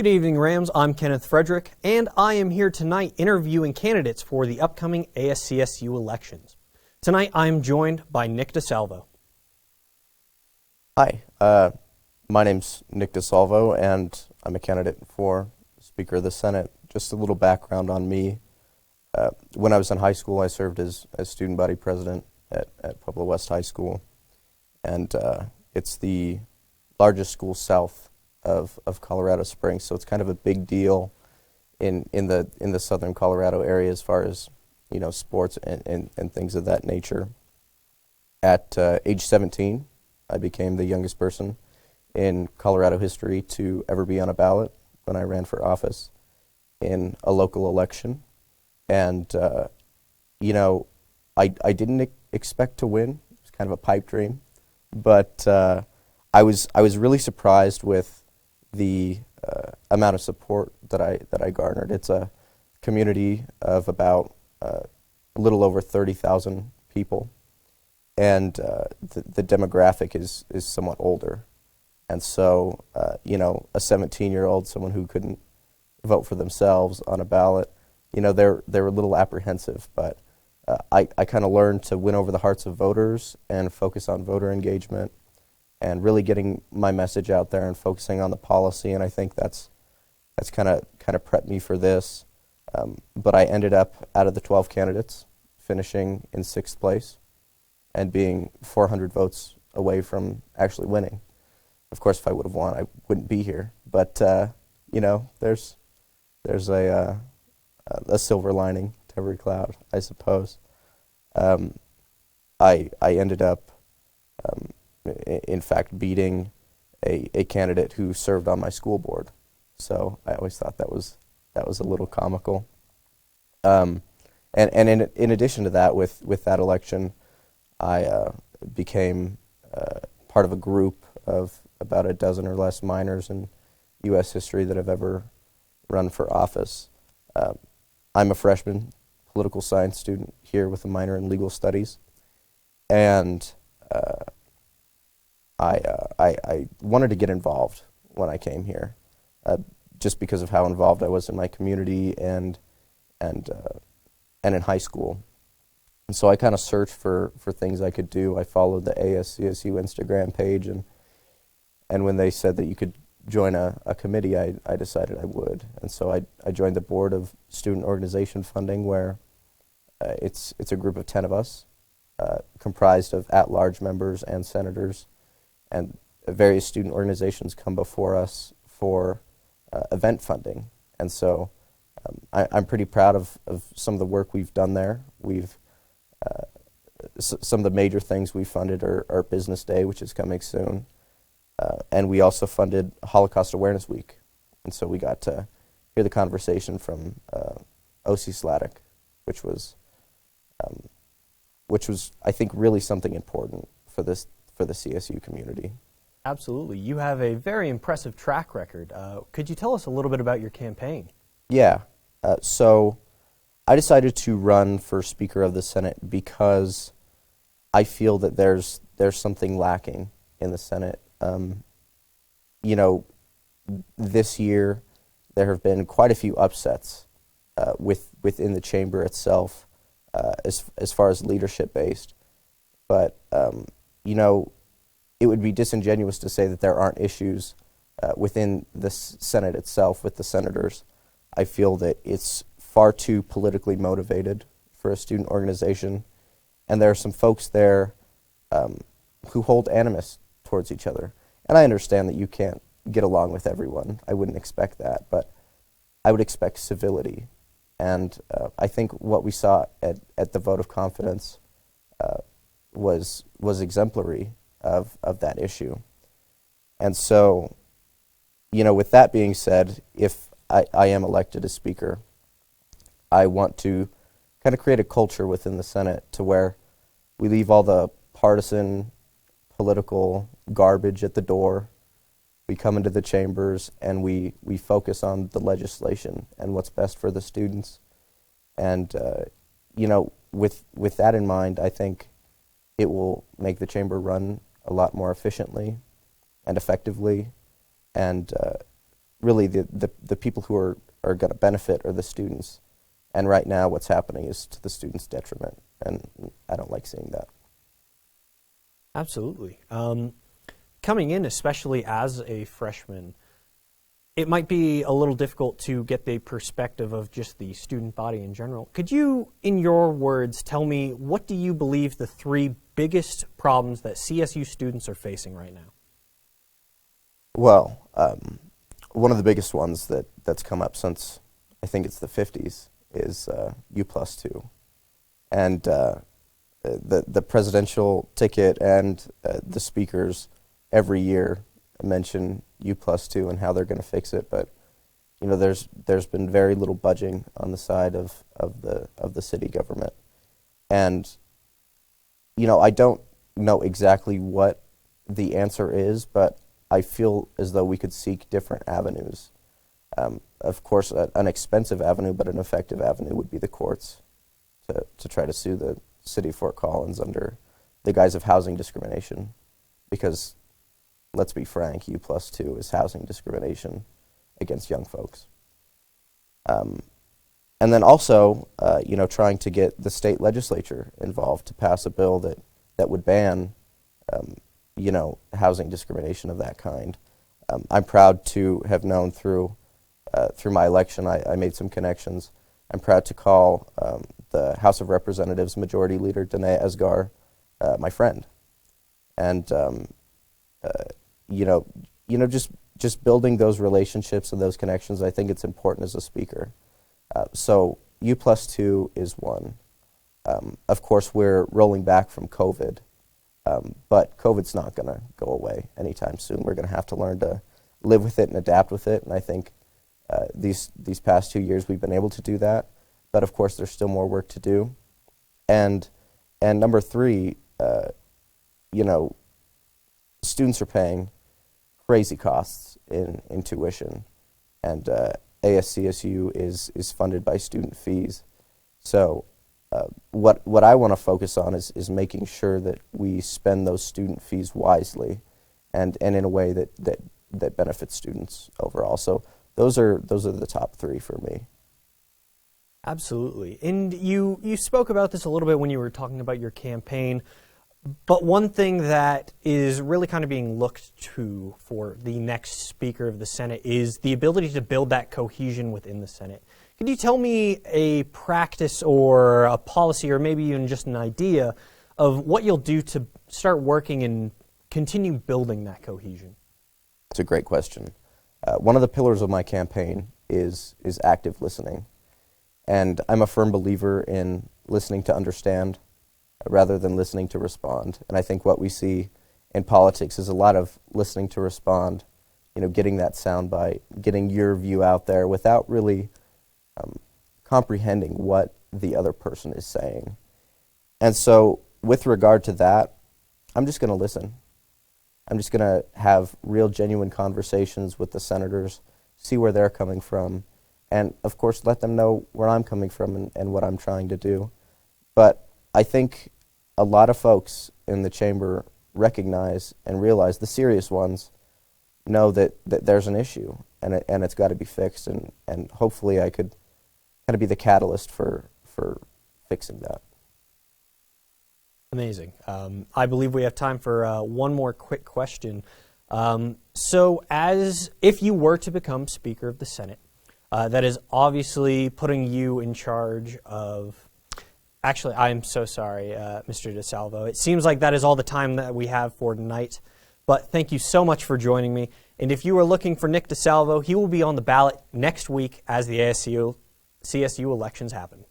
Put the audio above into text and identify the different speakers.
Speaker 1: Good evening, Rams. I'm Kenneth Frederick, and I am here tonight interviewing candidates for the upcoming ASCSU elections. Tonight, I'm joined by Nick DeSalvo.
Speaker 2: Hi, my name's Nick DeSalvo, and I'm a candidate for Speaker of the Senate. Just a little background on me. When I was in high school, I served as student body president at Pueblo West High School, and it's the largest school south of Colorado Springs, so it's kind of a big deal in the southern Colorado area as far as, you know, sports and things of that nature. At age 17, I became the youngest person in Colorado history to ever be on a ballot when I ran for office in a local election. And, you know, I didn't expect to win. It was kind of a pipe dream. But I was really surprised with the amount of support that I garnered. It's a community of about a little over 30,000 people, and the demographic is somewhat older. And so, you know, a 17-year-old, someone who couldn't vote for themselves on a ballot, you know, they're a little apprehensive. But I kind of learned to win over the hearts of voters and focus on voter engagement and really getting my message out there and focusing on the policy. And I think that's kind of prepped me for this. But I ended up, out of the 12 candidates, finishing in 6th place and being 400 votes away from actually winning. Of course, if I would have won, I wouldn't be here. But you know, there's a silver lining to every cloud, I suppose. I ended up, in fact, beating a candidate who served on my school board. So I always thought that was a little comical. And in addition to that, with that election, I became part of a group of about a dozen or less minors in U.S. history that have ever run for office. I'm a freshman political science student here with a minor in legal studies, and I wanted to get involved when I came here, just because of how involved I was in my community and in high school. And so I kind of searched for things I could do. I followed the ASCSU Instagram page, and when they said that you could join a committee, I decided I would. And so I joined the board of student organization funding, where it's a group of 10 of us, comprised of at-large members and senators, and various student organizations come before us for event funding. And so I'm pretty proud of some of the work we've done there. We've some of the major things we funded are Business Day, which is coming soon, and we also funded Holocaust Awareness Week. And so we got to hear the conversation from O.C. Sladek, which was I think really something important for the CSU community.
Speaker 1: Absolutely. You have a very impressive track record. Could you tell us a little bit about your campaign?
Speaker 2: Yeah. So I decided to run for Speaker of the Senate because I feel that there's something lacking in the Senate. You know, this year there have been quite a few upsets within the chamber itself, as far as leadership based. But you know, it would be disingenuous to say that there aren't issues within the Senate itself with the senators. I feel that it's far too politically motivated for a student organization, and there are some folks there who hold animus towards each other. And I understand that you can't get along with everyone. I wouldn't expect that, but I would expect civility. And I think what we saw at the vote of confidence was exemplary of that issue. And so, you know, with that being said, if I am elected as Speaker, I want to kind of create a culture within the Senate to where we leave all the partisan, political garbage at the door. We come into the chambers and we focus on the legislation and what's best for the students. And, you know, with that in mind, I think it will make the chamber run a lot more efficiently and effectively, and really the people who are going to benefit are the students. And right now what's happening is to the students' detriment, and I don't like seeing that.
Speaker 1: Absolutely. Coming in, especially as a freshman, it might be a little difficult to get the perspective of just the student body in general. Could you, in your words, tell me what do you believe the three biggest problems that CSU students are facing right now?
Speaker 2: Well, one of the biggest ones that's come up since I think it's the 50s is U+2. And the presidential ticket and the speakers every year mention U+2 and how they're going to fix it, but you know there's been very little budging on the side of the city government, and you know I don't know exactly what the answer is, but I feel as though we could seek different avenues. Of course, an expensive avenue, but an effective avenue would be the courts to try to sue the city of Fort Collins under the guise of housing discrimination, because let's be frank, U+2 is housing discrimination against young folks. And then also, you know, trying to get the state legislature involved to pass a bill that would ban, you know, housing discrimination of that kind. I'm proud to have known through my election, I made some connections. I'm proud to call the House of Representatives Majority Leader Danae Esgar my friend, and you know, just building those relationships and those connections. I think it's important as a speaker. So U+2 is one. Of course, we're rolling back from COVID, but COVID's not going to go away anytime soon. We're going to have to learn to live with it and adapt with it, and I think these past 2 years we've been able to do that. But of course, there's still more work to do. And number three, you know, students are paying crazy costs in tuition, and ASCSU is funded by student fees. So what I want to focus on is making sure that we spend those student fees wisely, and in a way that benefits students overall. So those are the top three for me.
Speaker 1: Absolutely. And you spoke about this a little bit when you were talking about your campaign, but one thing that is really kind of being looked to for the next Speaker of the Senate is the ability to build that cohesion within the Senate. Could you tell me a practice or a policy or maybe even just an idea of what you'll do to start working and continue building that cohesion?
Speaker 2: It's a great question. One of the pillars of my campaign is active listening. And I'm a firm believer in listening to understand rather than listening to respond. And I think what we see in politics is a lot of listening to respond, you know, getting that soundbite, getting your view out there without really comprehending what the other person is saying. And so with regard to that, I'm just going to listen. I'm just going to have real, genuine conversations with the senators, see where they're coming from, and of course let them know where I'm coming from and what I'm trying to do. But I think a lot of folks in the chamber recognize and realize, the serious ones know that there's an issue and it's got to be fixed, and hopefully I could kind of be the catalyst for fixing that.
Speaker 1: Amazing. I believe we have time for one more quick question. So if you were to become Speaker of the Senate, that is obviously putting you in charge of... Actually, I'm so sorry, Mr. DeSalvo. It seems like that is all the time that we have for tonight. But thank you so much for joining me. And if you are looking for Nick DeSalvo, he will be on the ballot next week as the ASCSU elections happen.